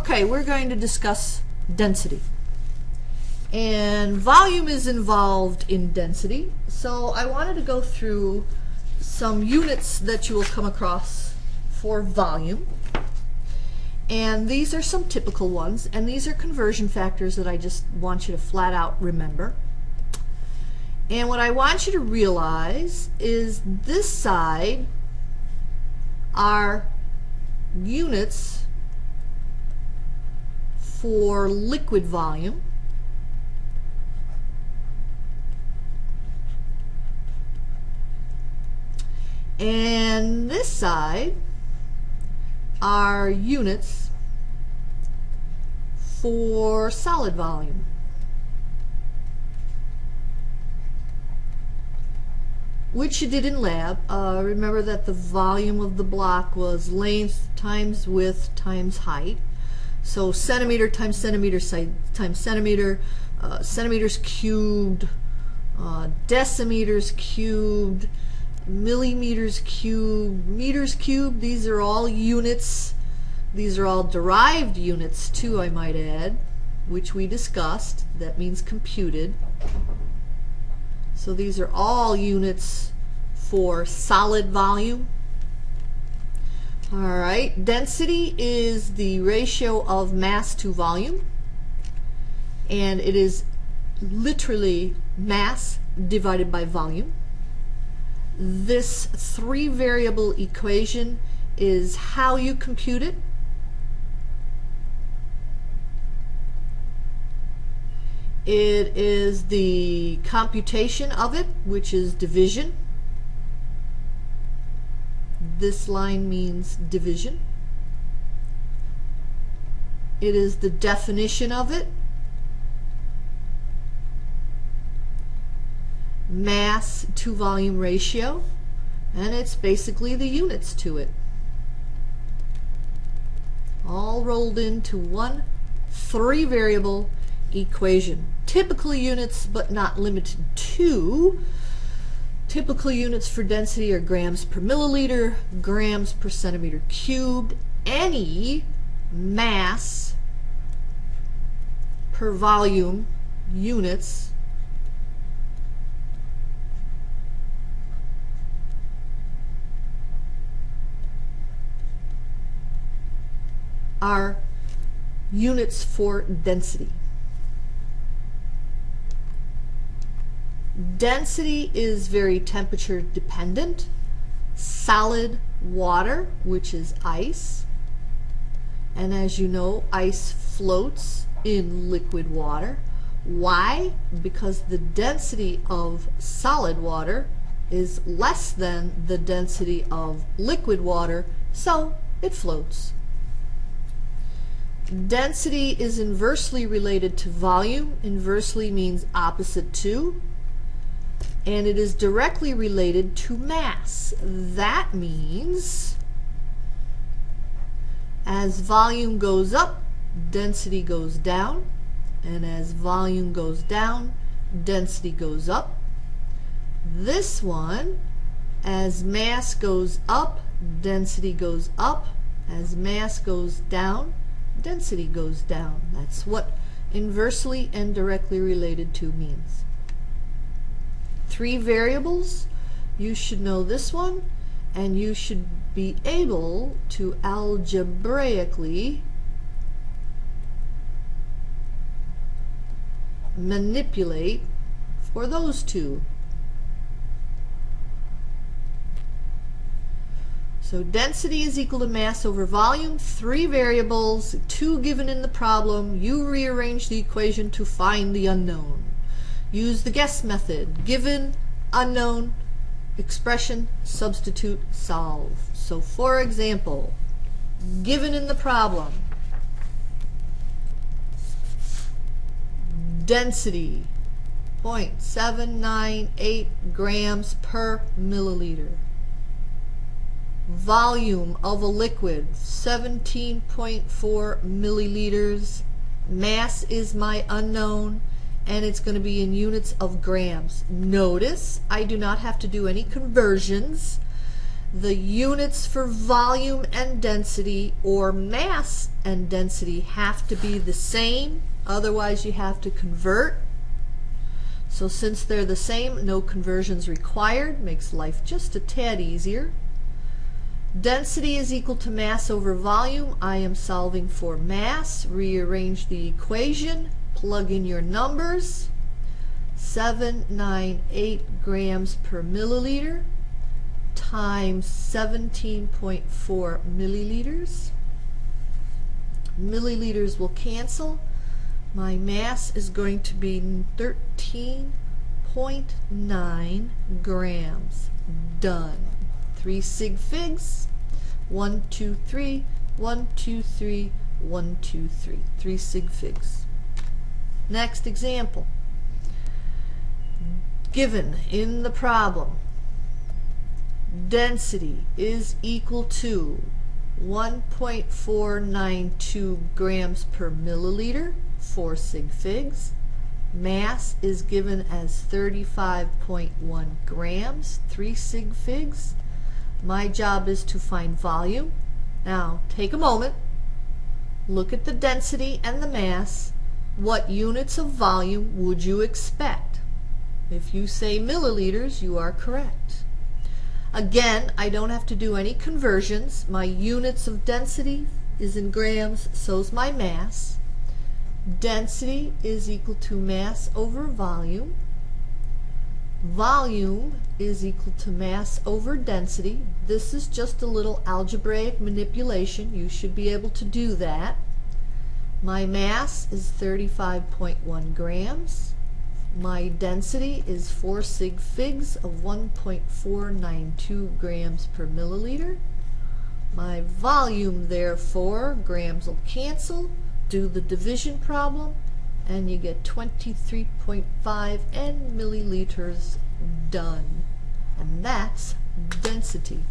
Okay, we're going to discuss density. And volume is involved in density, so I wanted to go through some units that you will come across for volume. And these are some typical ones, and these are conversion factors that I just want you to flat out remember. And what I want you to realize is this side are units for liquid volume, and this side are units for solid volume. Which you did in lab. Remember that the volume of the block was length times width times height. So centimeter times centimeter times centimeter, centimeters cubed, decimeters cubed, millimeters cubed, meters cubed. These are all units. These are all derived units too, I might add, which we discussed. That means computed. So these are all units for solid volume. All right, density is the ratio of mass to volume, and it is literally mass divided by volume. This three-variable equation is how you compute it. It is the computation of it, which is division. This line means division. It is the definition of it. Mass to volume ratio, and it's basically the units to it. All rolled into one three-variable equation. Typical units, but not limited to. Typical units for density are grams per milliliter, grams per centimeter cubed. Any mass per volume units are units for density. Density is very temperature dependent. Solid water, which is ice, and as you know, ice floats in liquid water. Why? Because the density of solid water is less than the density of liquid water, so it floats. Density is inversely related to volume. Inversely means opposite to. And it is directly related to mass. That means as volume goes up, density goes down, and as volume goes down, density goes up. This one, as mass goes up, density goes up. As mass goes down, density goes down. That's what inversely and directly related to means. Three variables, you should know this one, and you should be able to algebraically manipulate for those two. So density is equal to mass over volume, three variables, two given in the problem. You rearrange the equation to find the unknown. Use the guess method. Given, unknown, expression, substitute, solve. So for example, given in the problem, density 0.798 grams per milliliter. Volume of a liquid 17.4 milliliters. Mass is my unknown, and it's going to be in units of grams. Notice I do not have to do any conversions. the units for volume and density, or mass and density, have to be the same. Otherwise, you have to convert. So since they're the same, no conversions required. Makes life just a tad easier. Density is equal to mass over volume. I am solving for mass. Rearrange the equation. Plug in your numbers. 798 grams per milliliter times 17.4 milliliters. Milliliters will cancel. My mass is going to be 13.9 grams. Done. 3 sig figs. 1, 2, 3, 1, 2, 3, 1, 2, 3. 3 sig figs. Next example. Given in the problem, density is equal to 1.492 grams per milliliter, 4 sig figs. Mass is given as 35.1 grams, 3 sig figs. My job is to find volume. Now, take a moment, look at the density and the mass. What units of volume would you expect? If you say milliliters, you are correct. Again, I don't have to do any conversions. My units of density is in grams, so's my mass. Density is equal to mass over volume. Volume is equal to mass over density. This is just a little algebraic manipulation. You should be able to do that. My mass is 35.1 grams. My density is 4 sig figs of 1.492 grams per milliliter. My volume, therefore, grams will cancel. Do the division problem, and you get 23.5 milliliters. Done. And that's density.